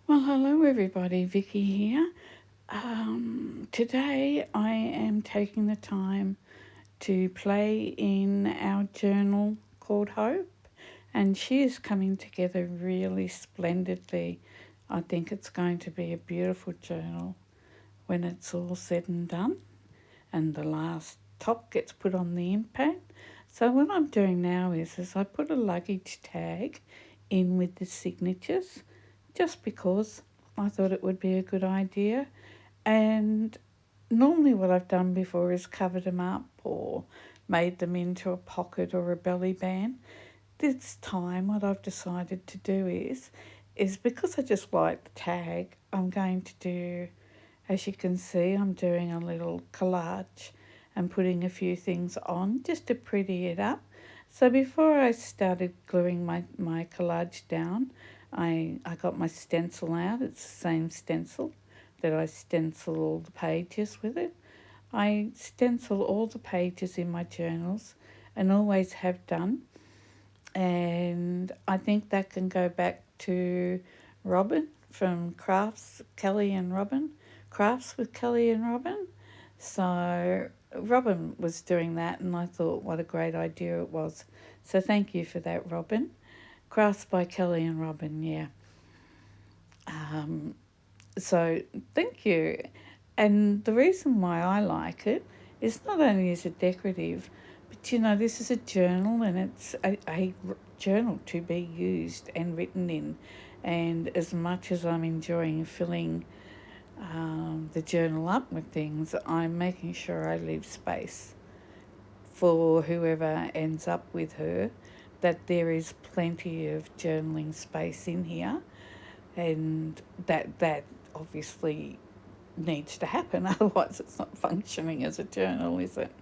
Well, hello everybody, Vicky here. Today I am taking the time to play in our journal called Hope, and she is coming together really splendidly. I think it's going to be a beautiful journal when it's all said and done, and the last top gets put on the impact. So what I'm doing now is I put a luggage tag in with the signatures just because I thought it would be a good idea. And normally, what I've done before is covered them up or made them into a pocket or a belly band. This time, what I've decided to do is because I just like the tag, I'm going to do, as you can see, I'm doing a little collage and putting a few things on just to pretty it up. So before I started gluing my collage down, I got my stencil out. It's the same stencil that I stencil all the pages with it. I stencil all the pages in my journals and always have done. And I think that can go back to Robin from Crafts, Kelly and Robin, Crafts with Kelly and Robin. So Robin was doing that, and I thought what a great idea it was. So thank you for that, Robin. Crafts by Kelly and Robin, yeah. Um, so thank you. And the reason why I like it is not only is it decorative, but this is a journal and it's a journal to be used and written in. And as much as I'm enjoying filling the journal up with things, I'm making sure I leave space for whoever ends up with her, that there is plenty of journaling space in here, and that obviously needs to happen, otherwise it's not functioning as a journal, is it?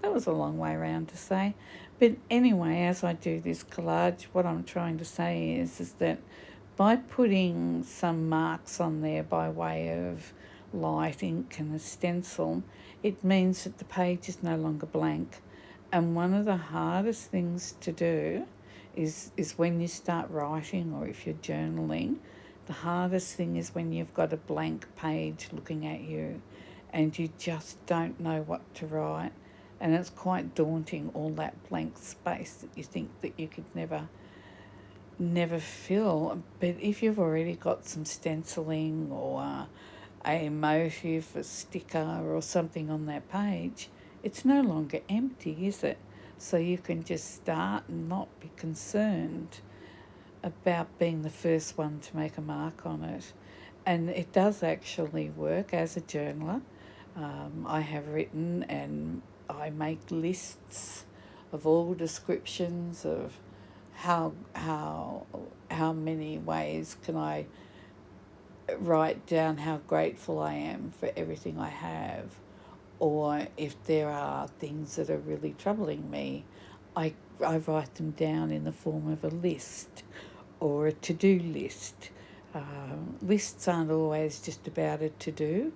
That was a long way around to say. But anyway, as I do this collage, what I'm trying to say is that by putting some marks on there by way of light ink and a stencil, it means that the page is no longer blank. And one of the hardest things to do is when you start writing or if you're journaling, the hardest thing is when you've got a blank page looking at you and you just don't know what to write. And it's quite daunting, all that blank space that you think that you could never fill. But if you've already got some stenciling or a motif, a sticker or something on that page, it's no longer empty, is it? So you can just start and not be concerned about being the first one to make a mark on it. And it does actually work as a journaler. I have written and I make lists of all descriptions of how many ways can I write down how grateful I am for everything I have, or if there are things that are really troubling me, I write them down in the form of a list or a to-do list. Lists aren't always just about a to-do.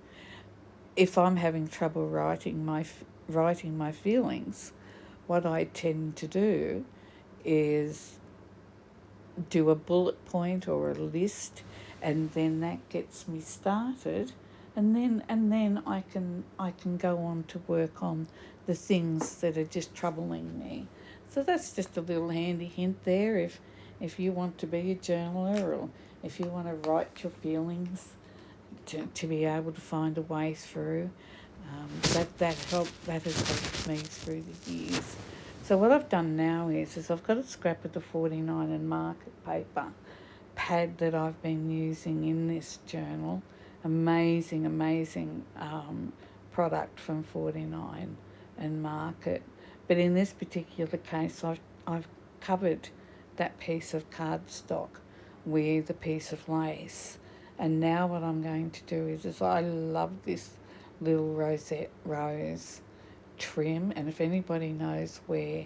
If I'm having trouble writing my feelings, what I tend to do is do a bullet point or a list, and then that gets me started, and then I can go on to work on the things that are just troubling me. So that's just a little handy hint there if you want to be a journaler, or if you want to write your feelings, to be able to find a way through. That has helped me through the years. So what I've done now is I've got a scrap of the 49 and Market paper pad that I've been using in this journal. Amazing product from 49 and Market. But in this particular case, I've covered that piece of cardstock with a piece of lace. And now what I'm going to do is I love this little rosette rose trim, and if anybody knows where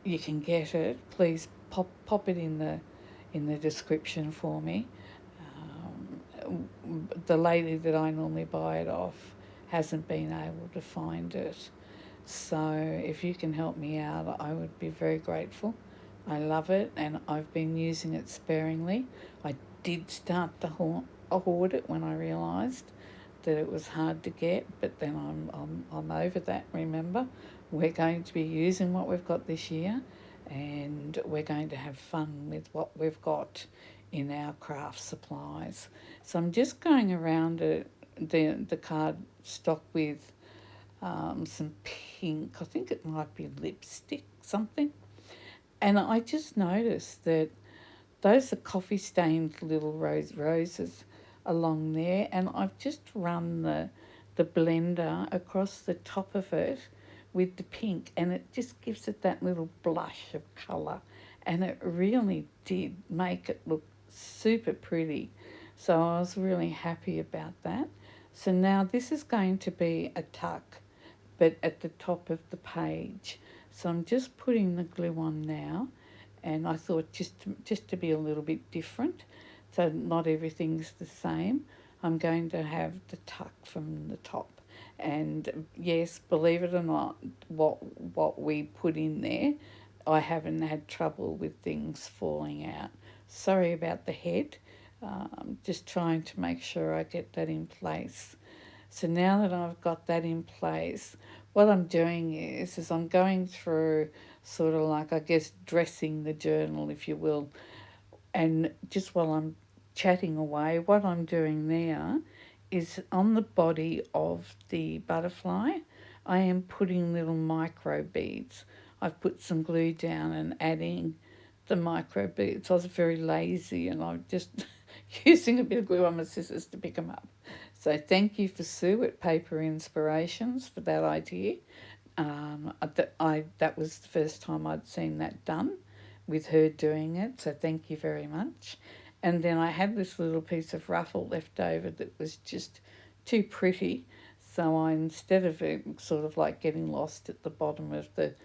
you can get it, please pop it in the description for me. The lady that I normally buy it off hasn't been able to find it, so if you can help me out, I would be very grateful. I love it, and I've been using it sparingly. I did start to hoard it when I realised that it was hard to get, but then I'm over that, remember. We're going to be using what we've got this year, and we're going to have fun with what we've got in our craft supplies. So I'm just going around the card stock with some pink, I think it might be lipstick, something. And I just noticed that those are coffee stained little roses along there, and I've just run the blender across the top of it with the pink, and it just gives it that little blush of colour, and it really did make it look super pretty. So I was really happy about that. So now this is going to be a tuck, but at the top of the page. So I'm just putting the glue on now, and I thought just to be a little bit different, so not everything's the same. I'm going to have the tuck from the top, and yes, believe it or not, what we put in there, I haven't had trouble with things falling out. Sorry about the head. Just trying to make sure I get that in place. So now that I've got that in place, what I'm doing is I'm going through sort of like, I guess, dressing the journal, if you will. And just while I'm chatting away, what I'm doing now is on the body of the butterfly, I am putting little micro beads. I've put some glue down and adding the micro beads. I was very lazy, and I'm just using a bit of glue on my scissors to pick them up. So thank you for Sue at Paper Inspirations for that idea. That was the first time I'd seen that done with her doing it, so thank you very much. And then I had this little piece of ruffle left over that was just too pretty, so I, instead of it sort of like getting lost at the bottom of the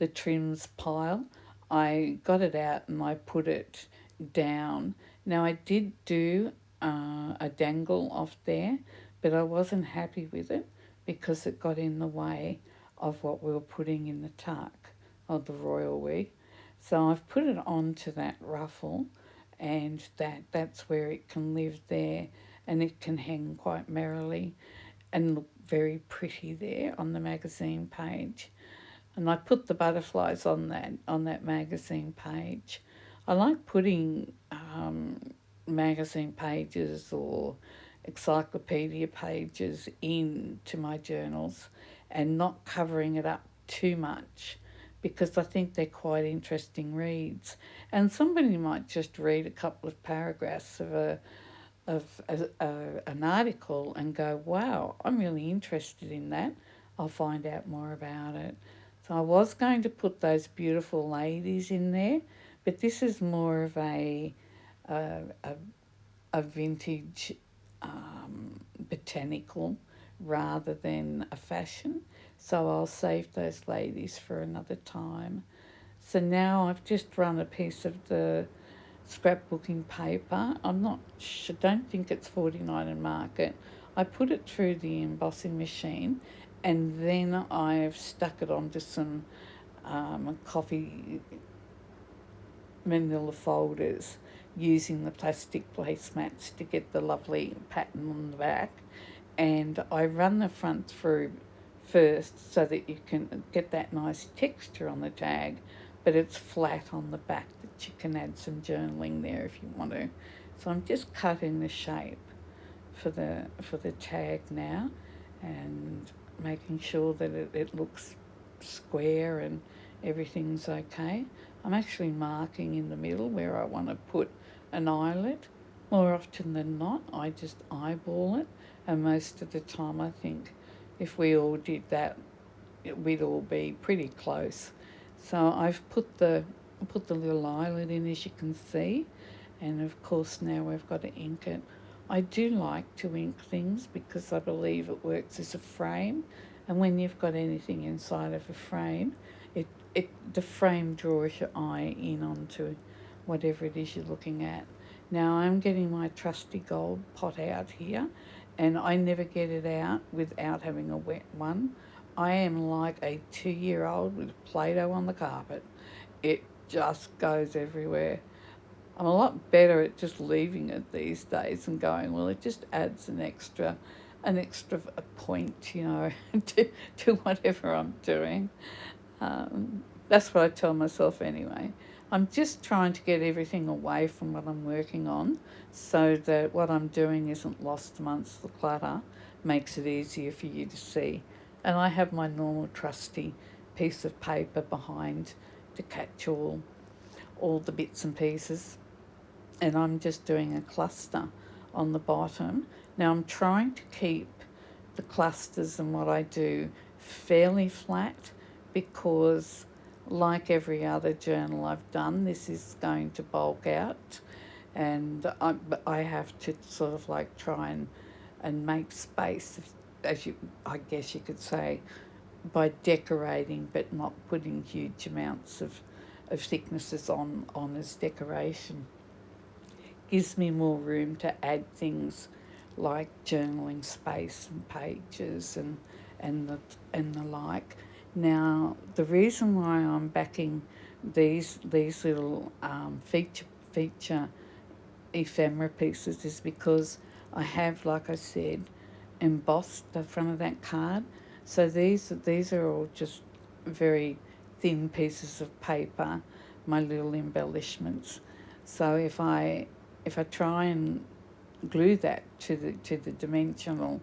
trims pile, I got it out and I put it down. Now I did do a dangle off there, but I wasn't happy with it because it got in the way of what we were putting in the tuck of the royal we. So I've put it onto that ruffle, and that's where it can live there, and it can hang quite merrily and look very pretty there on the magazine page. And I put the butterflies on that magazine page. I like putting magazine pages or encyclopedia pages into my journals and not covering it up too much, because I think they're quite interesting reads. And somebody might just read a couple of paragraphs of an article and go, wow, I'm really interested in that. I'll find out more about it. So I was going to put those beautiful ladies in there, but this is more of a, a, a vintage botanical rather than a fashion. So I'll save those ladies for another time. So now I've just run a piece of the scrapbooking paper. I'm not sure, don't think it's 49 and Market. I put it through the embossing machine, and then I've stuck it onto some coffee manila folders using the plastic placemats to get the lovely pattern on the back. And I run the front through first so that you can get that nice texture on the tag, but it's flat on the back, that you can add some journaling there if you want to. So I'm just cutting the shape for the tag now, and making sure that it looks square and everything's okay. I'm actually marking in the middle where I want to put an eyelet. More often than not, I just eyeball it, and most of the time I think if we all did that, we'd all be pretty close. So I've put the little eyelet in, as you can see, and of course now we've got to ink it. I do like to ink things because I believe it works as a frame, and when you've got anything inside of a frame, the frame draws your eye in onto whatever it is you're looking at. Now I'm getting my trusty gold pot out here, and I never get it out without having a wet one. I am like a 2-year-old with Play-Doh on the carpet. It just goes everywhere. I'm a lot better at just leaving it these days and going, well, it just adds an extra point, to whatever I'm doing. That's what I tell myself anyway. I'm just trying to get everything away from what I'm working on so that what I'm doing isn't lost amongst the clutter, makes it easier for you to see. And I have my normal trusty piece of paper behind to catch all the bits and pieces, and I'm just doing a cluster on the bottom. Now I'm trying to keep the clusters and what I do fairly flat because, like every other journal I've done, this is going to bulk out, and I have to sort of like try and make space, as you, I guess you could say, by decorating but not putting huge amounts of thicknesses on as decoration. Gives me more room to add things like journaling space and pages and the and the like. Now, the reason why I'm backing these little feature ephemera pieces is because I have, like I said, embossed the front of that card. So these are all just very thin pieces of paper, my little embellishments. So if I try and glue that to the dimensional,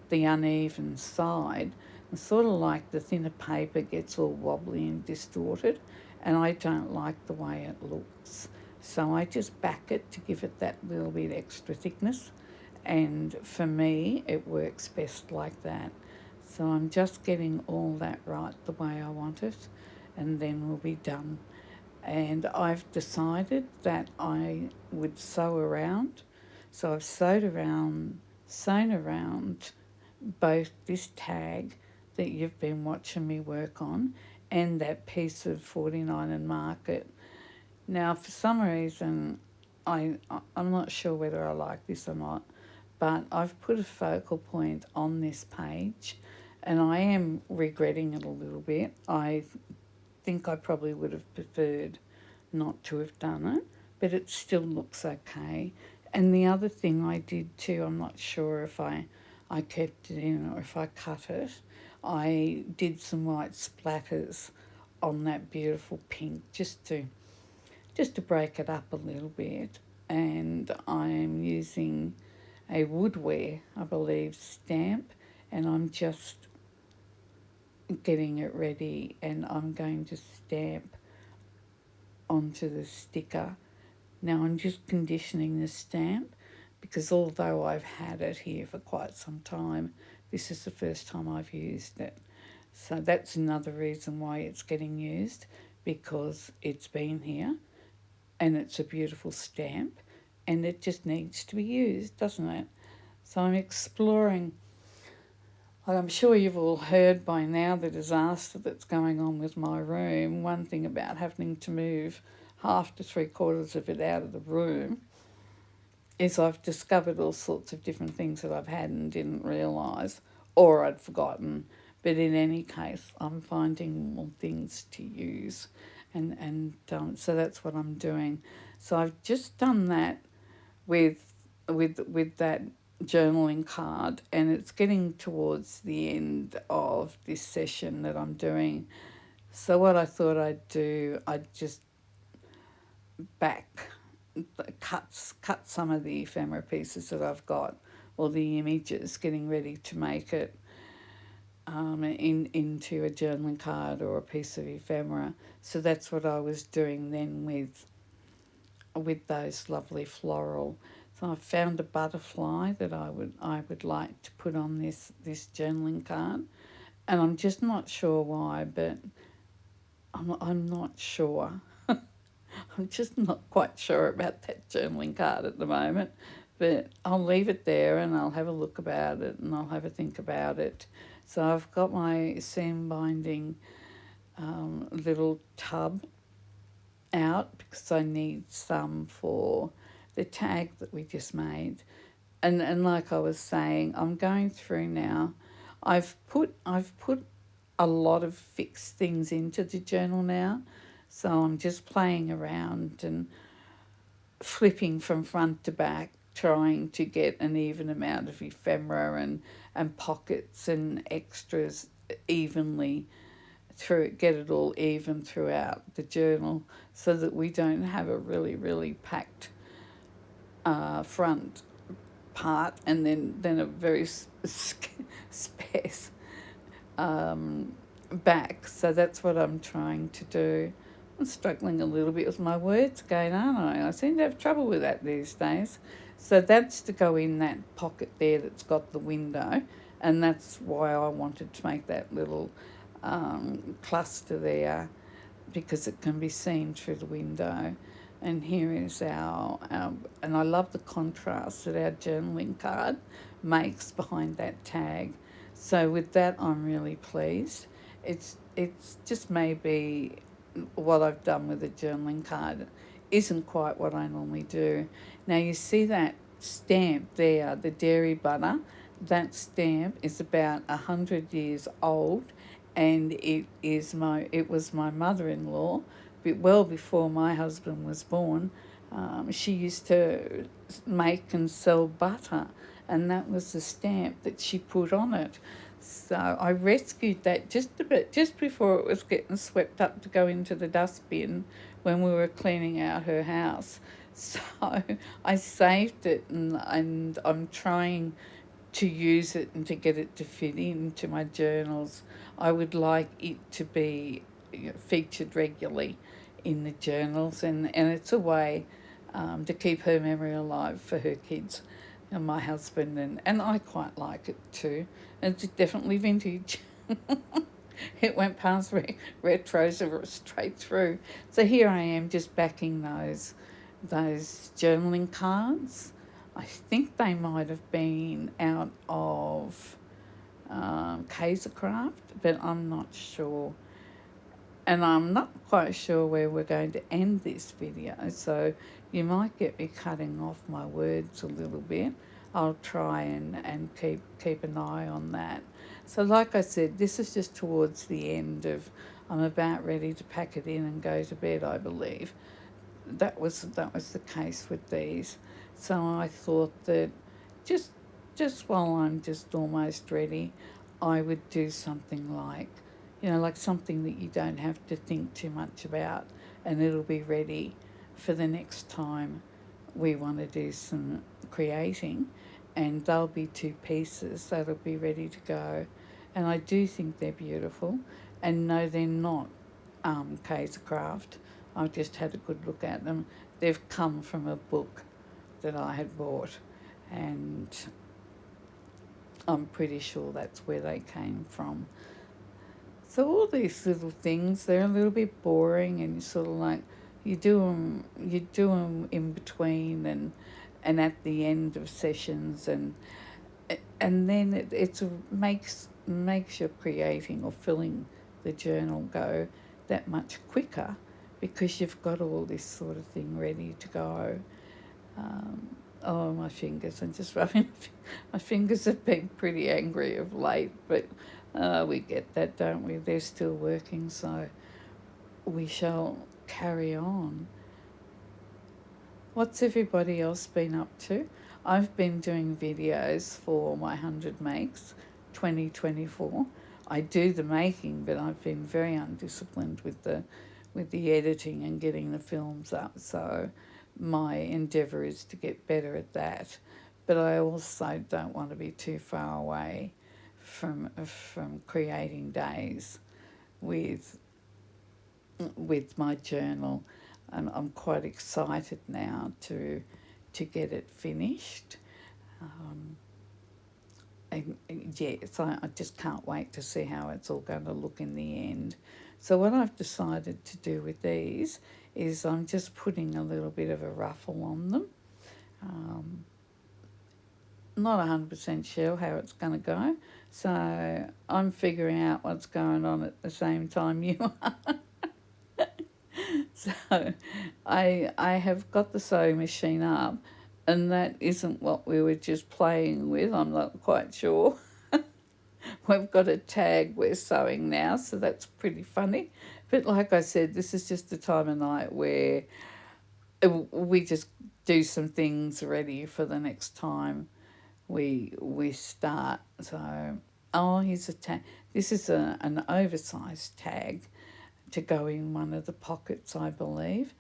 the uneven side, it's sort of like the thinner paper gets all wobbly and distorted, and I don't like the way it looks. So I just back it to give it that little bit extra thickness, and for me, it works best like that. So I'm just getting all that right the way I want it, and then we'll be done. And I've decided that I would sew around. So I've sewn around both this tag that you've been watching me work on and that piece of 49 and Market. Now, for some reason, I'm not sure whether I like this or not, but I've put a focal point on this page, and I am regretting it a little bit. I think I probably would have preferred not to have done it, but it still looks okay. And the other thing I did too, I'm not sure if I kept it in or if I cut it, I did some white splatters on that beautiful pink just to break it up a little bit. And I'm using a Woodware, I believe, stamp, and I'm just getting it ready, and I'm going to stamp onto the sticker. Now I'm just conditioning the stamp because although I've had it here for quite some time, this is the first time I've used it. So that's another reason why it's getting used, because it's been here and it's a beautiful stamp and it just needs to be used, doesn't it? So I'm exploring. I'm sure you've all heard by now the disaster that's going on with my room. One thing about having to move half to three quarters of it out of the room is I've discovered all sorts of different things that I've had and didn't realise, or I'd forgotten. But in any case, I'm finding more things to use, and so that's what I'm doing. So I've just done that with with that journaling card, and it's getting towards the end of this session that I'm doing. So what I thought I'd do, I'd just back cut some of the ephemera pieces that I've got, or the images, getting ready to make it into a journaling card or a piece of ephemera. So that's what I was doing then with those lovely floral. So I found a butterfly that I would like to put on this journaling card, and I'm just not sure why, but I'm not sure. I'm just not quite sure about that journaling card at the moment, but I'll leave it there and I'll have a look about it and I'll have a think about it. So I've got my seam binding little tub out because I need some for the tag that we just made. And like I was saying, I'm going through now. I've put a lot of fixed things into the journal now. So I'm just playing around and flipping from front to back, trying to get an even amount of ephemera and pockets and extras evenly through it, get it all even throughout the journal so that we don't have a really, really packed front part and then a very sparse back. So that's what I'm trying to do. I'm struggling a little bit with my words again, aren't I? I seem to have trouble with that these days. So that's to go in that pocket there that's got the window, and that's why I wanted to make that little cluster there because it can be seen through the window. And here is our, and I love the contrast that our journaling card makes behind that tag. So with that, I'm really pleased. It's just maybe what I've done with the journaling card isn't quite what I normally do. Now you see that stamp there, the dairy butter. That stamp is about 100 years old, and it was my mother-in-law, well before my husband was born. She used to make and sell butter, and that was the stamp that she put on it. So I rescued that just a bit, just before it was getting swept up to go into the dustbin when we were cleaning out her house. So I saved it, and I'm trying to use it and to get it to fit into my journals. I would like it to be featured regularly in the journals, and it's a way to keep her memory alive for her kids and my husband, and I quite like it too. It's definitely vintage. It went past retros straight through. So here I am just backing those journaling cards. I think they might have been out of Kaisercraft, but I'm not sure. And I'm not quite sure where we're going to end this video, so you might get me cutting off my words a little bit. I'll try and keep an eye on that. So like I said, this is just towards the end of, I'm about ready to pack it in and go to bed, I believe. That was the case with these. So I thought that just just while I'm just almost ready, I would do something like, like something that you don't have to think too much about, and it'll be ready for the next time we want to do some creating, and they'll be two pieces that'll be ready to go. And I do think they're beautiful, and no, they're not Kaisercraft. I've just had a good look at them. They've come from a book that I had bought, and I'm pretty sure that's where they came from. So all these little things, they're a little bit boring, and you sort of like you do them in between and at the end of sessions, and then makes your creating or filling the journal go that much quicker because you've got all this sort of thing ready to go. Oh, my fingers! I'm just rubbing. My fingers have been pretty angry of late, but we get that, don't we? They're still working, so we shall carry on. What's everybody else been up to? I've been doing videos for my 100 Makes 2024. I do the making, but I've been very undisciplined with the editing and getting the films up. So my endeavour is to get better at that. But I also don't want to be too far away from creating days with my journal. I'm quite excited now to get it finished. And yeah, so I just can't wait to see how it's all going to look in the end. So what I've decided to do with these is I'm just putting a little bit of a ruffle on them. Not 100% sure how it's going to go, so I'm figuring out what's going on at the same time you are. So I have got the sewing machine up, and that isn't what we were just playing with. I'm not quite sure. We've got a tag we're sewing now, so that's pretty funny. But like I said, this is just a time of night where we just do some things ready for the next time we start. So, oh, here's a tag. This is an oversized tag to go in one of the pockets, I believe.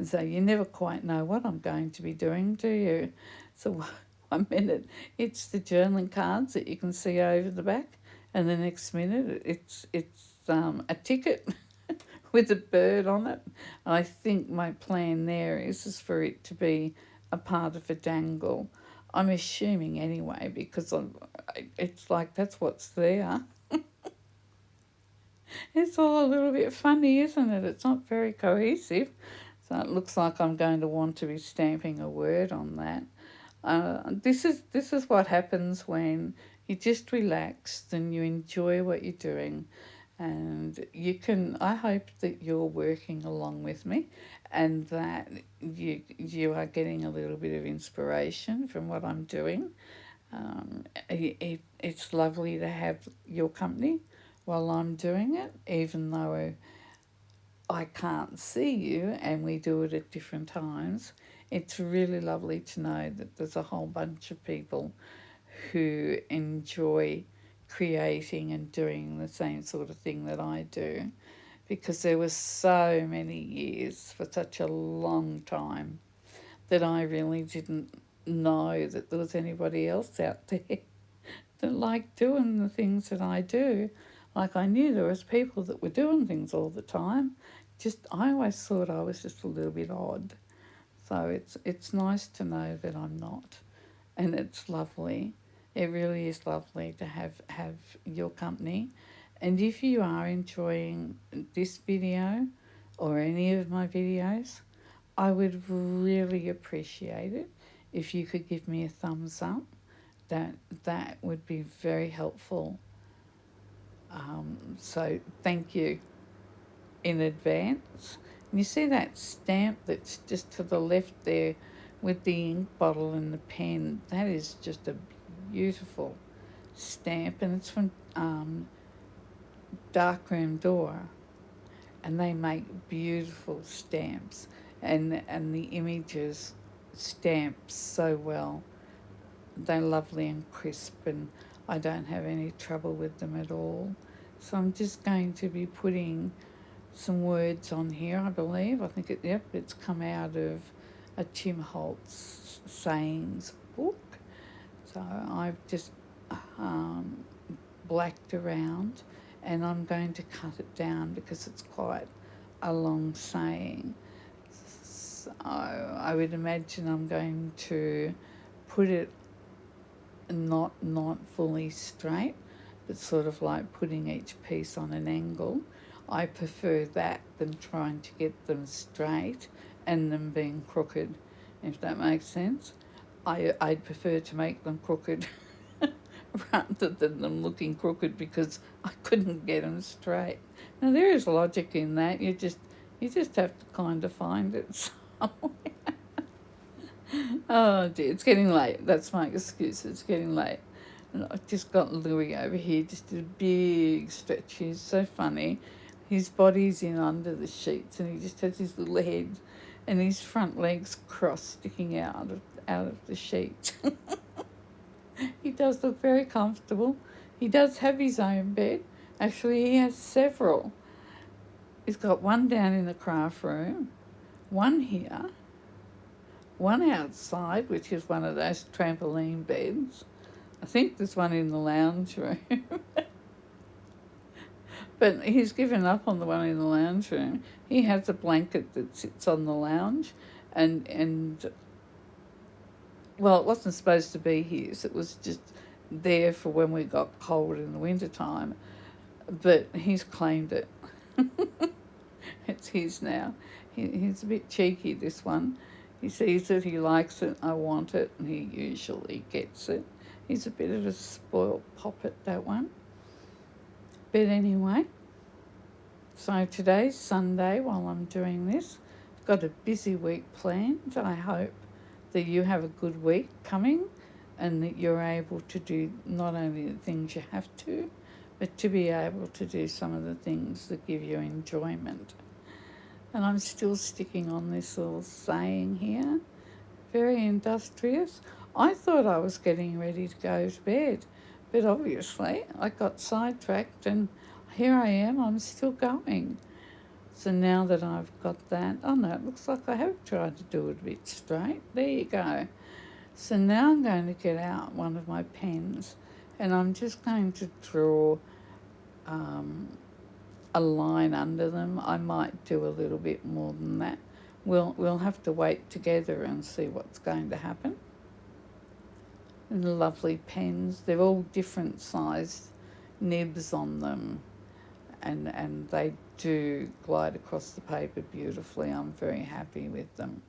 So you never quite know what I'm going to be doing, do you? So one minute it's the journaling cards that you can see over the back, and the next minute it's a ticket with a bird on it. I think my plan there is for it to be a part of a dangle. I'm assuming anyway because it's like that's what's there. It's all a little bit funny, isn't it? It's not very cohesive. So it looks like I'm going to want to be stamping a word on that. This is what happens when you just relaxed and you enjoy what you're doing, and you can. I hope that you're working along with me, and that you are getting a little bit of inspiration from what I'm doing. It's lovely to have your company while I'm doing it, even though I can't see you and we do it at different times. It's really lovely to know that there's a whole bunch of people who enjoy creating and doing the same sort of thing that I do, because there were so many years for such a long time that I really didn't know that there was anybody else out there that liked doing the things that I do. Like I knew there was people that were doing things all the time. Just I always thought I was just a little bit odd. So it's nice to know that I'm not, and it's lovely. It really is lovely to have your company. And if you are enjoying this video or any of my videos, I would really appreciate it if you could give me a thumbs up. That would be very helpful. So thank you in advance. And you see that stamp that's just to the left there with the ink bottle and the pen? That is just a beautiful stamp, and it's from Darkroom Door, and they make beautiful stamps, and the images stamp so well. They're lovely and crisp, and I don't have any trouble with them at all. So I'm just going to be putting some words on here, I believe. I think it's come out of a Tim Holtz sayings book. So I've just blacked around, and I'm going to cut it down because it's quite a long saying. So I would imagine I'm going to put it not fully straight, but sort of like putting each piece on an angle. I prefer that than trying to get them straight and them being crooked, if that makes sense. I'd prefer to make them crooked rather than them looking crooked because I couldn't get them straight. Now there is logic in that. You just have to kind of find it somewhere. Oh dear, it's getting late. That's my excuse. It's getting late. And I've just got Louis over here, just did a big stretch. He's so funny. His body's in under the sheets, and he just has his little head and his front legs crossed, sticking out of the sheet. He does look very comfortable. He does have his own bed. Actually, he has several. He's got one down in the craft room, one here, one outside, which is one of those trampoline beds. I think there's one in the lounge room. But he's given up on the one in the lounge room. He has a blanket that sits on the lounge, and well, it wasn't supposed to be his. It was just there for when we got cold in the winter time. But he's claimed it. It's his now. He's a bit cheeky, this one. He sees it, he likes it, I want it, and he usually gets it. He's a bit of a spoiled poppet, that one. But anyway, so today's Sunday while I'm doing this. I've got a busy week planned. I hope that you have a good week coming and that you're able to do not only the things you have to, but to be able to do some of the things that give you enjoyment. And I'm still sticking on this little saying here. Very industrious. I thought I was getting ready to go to bed, but obviously I got sidetracked and here I am, I'm still going. So now that I've got that, oh no, it looks like I have tried to do it a bit straight. There you go. So now I'm going to get out one of my pens and I'm just going to draw um, a line under them. I might do a little bit more than that. We'll have to wait together and see what's going to happen. And the lovely pens, they're all different sized nibs on them, and they do glide across the paper beautifully. I'm very happy with them.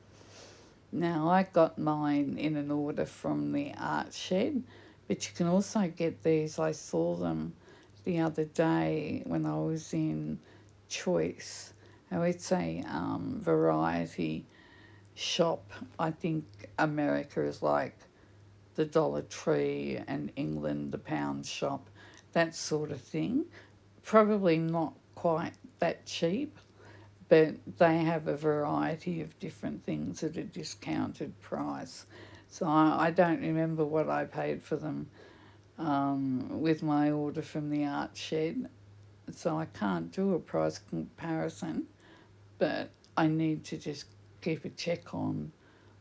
Now, I got mine in an order from the Art Shed, but you can also get these. I saw them the other day when I was in Choice. Now, it's a variety shop. I think America is like the Dollar Tree and England the pound shop, that sort of thing. Probably not quite that cheap, but they have a variety of different things at a discounted price. So I don't remember what I paid for them with my order from the Art Shed. So I can't do a price comparison, but I need to just keep a check on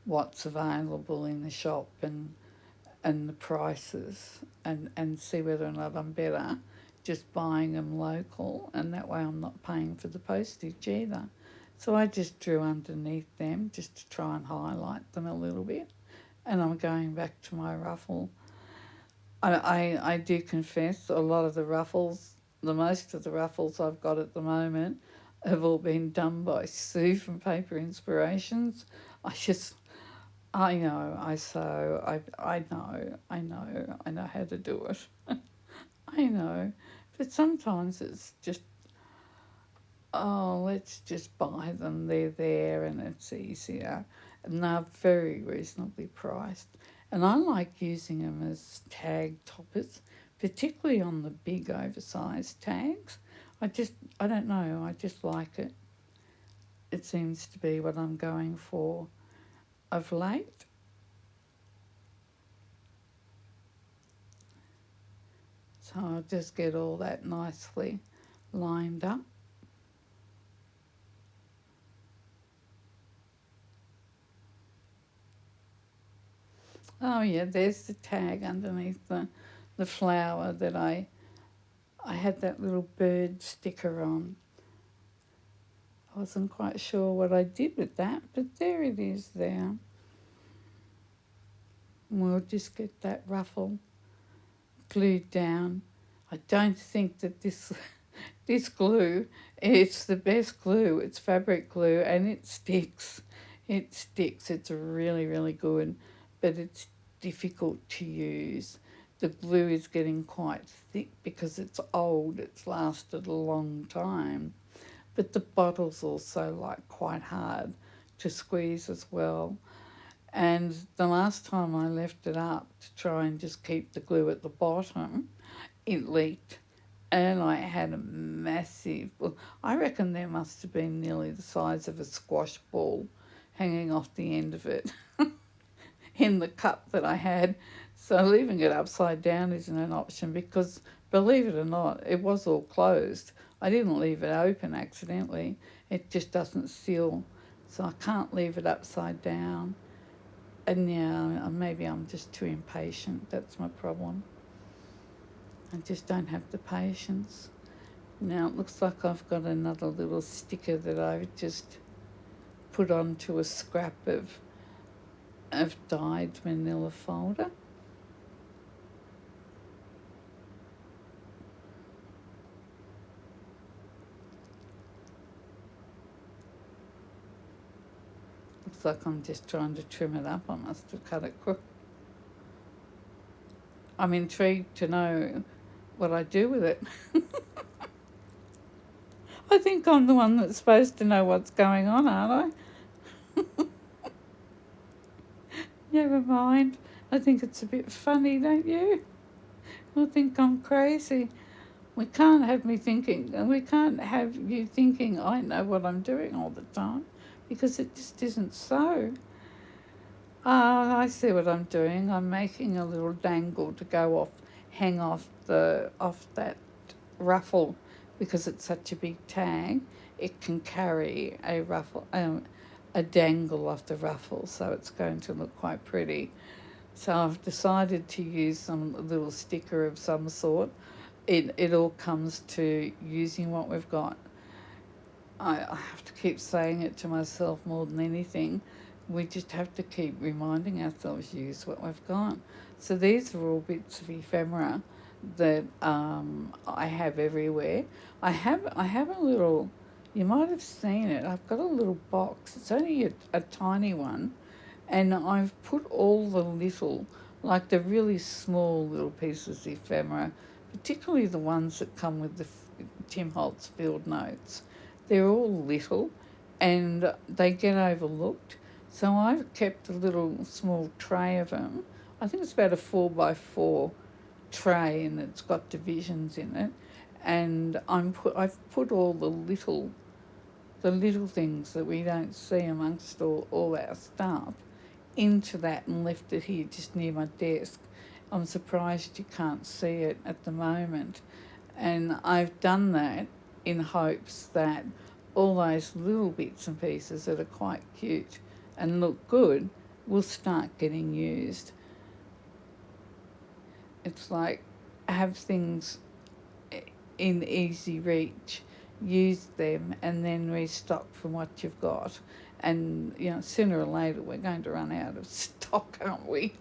what's available in the shop and the prices and see whether or not I'm better just buying them local, and that way I'm not paying for the postage either. So I just drew underneath them just to try and highlight them a little bit. And I'm going back to my ruffle. I do confess a lot of the ruffles, the most of the ruffles I've got at the moment have all been done by Sue from Paper Inspirations. I just I know, I sew, I know how to do it. I know. But sometimes it's just, oh, let's just buy them. They're there and it's easier. And they're very reasonably priced. And I like using them as tag toppers, particularly on the big oversized tags. I don't know, I just like it. It seems to be what I'm going for of late. So I'll just get all that nicely lined up. Oh yeah, there's the tag underneath the flower that I had that little bird sticker on. I wasn't quite sure what I did with that, but there it is there. And we'll just get that ruffle glued down. I don't think that this glue, it's the best glue. It's fabric glue and it sticks. It sticks. It's really, really good, but it's difficult to use. The glue is getting quite thick because it's old. It's lasted a long time. But the bottle's also like quite hard to squeeze as well. And the last time I left it up to try and just keep the glue at the bottom, it leaked and I had a massive, well, I reckon there must have been nearly the size of a squash ball hanging off the end of it in the cup that I had. So leaving it upside down isn't an option because, believe it or not, it was all closed. I didn't leave it open accidentally. It just doesn't seal. So I can't leave it upside down. And yeah, maybe I'm just too impatient. That's my problem. I just don't have the patience. Now it looks like I've got another little sticker that I've just put onto a scrap of dyed manila folder. Looks like I'm just trying to trim it up. I must have cut it crooked. I'm intrigued to know what I do with it. I think I'm the one that's supposed to know what's going on, aren't I? Never mind. I think it's a bit funny, don't you? I think I'm crazy. We can't have me thinking, and we can't have you thinking I know what I'm doing all the time, because it just isn't so. I see what I'm doing. I'm making a little dangle to go off, hang off that ruffle, because it's such a big tag. It can carry a dangle off the ruffle, so it's going to look quite pretty. So I've decided to use some little sticker of some sort. It all comes to using what we've got. I have to keep saying it to myself more than anything. We just have to keep reminding ourselves use what we've got. So these are all bits of ephemera that I have everywhere. I have a little. You might have seen it. I've got a little box. It's only a tiny one, and I've put all the little, like the really small little pieces of ephemera, particularly the ones that come with the Tim Holtz field notes. They're all little and they get overlooked. So I've kept a little small tray of them. I think it's about a 4x4 tray and it's got divisions in it. And I've put all the little things that we don't see amongst all our stuff into that and left it here just near my desk. I'm surprised you can't see it at the moment. And I've done that in hopes that all those little bits and pieces that are quite cute and look good will start getting used. It's like have things in easy reach, use them, and then restock from what you've got. And, sooner or later we're going to run out of stock, aren't we?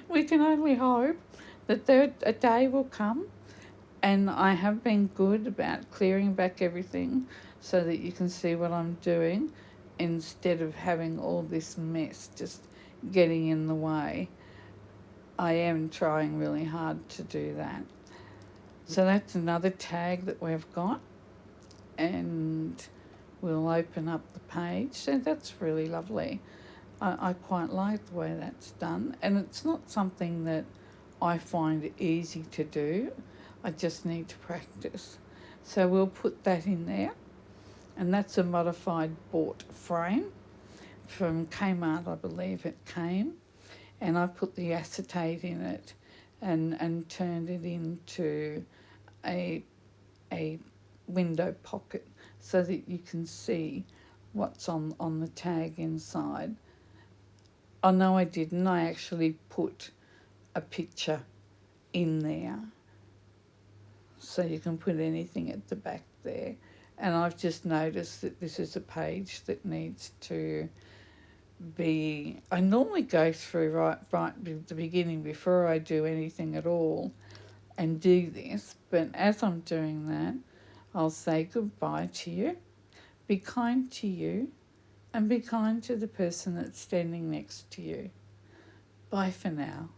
We can only hope that a day will come, and I have been good about clearing back everything so that you can see what I'm doing instead of having all this mess just getting in the way. I am trying really hard to do that. So that's another tag that we've got, and we'll open up the page. So that's really lovely. I quite like the way that's done, and it's not something that I find easy to do. I just need to practice. So we'll put that in there, and that's a modified bought frame from Kmart, I believe it came, and I put the acetate in it and turned it into a a window pocket so that you can see what's on the tag inside. Oh no, I didn't. I actually put a picture in there so you can put anything at the back there. And I've just noticed that this is a page that needs to be. I normally go through right at the beginning before I do anything at all and do this, but as I'm doing that, I'll say goodbye to you, be kind to you, and be kind to the person that's standing next to you. Bye for now.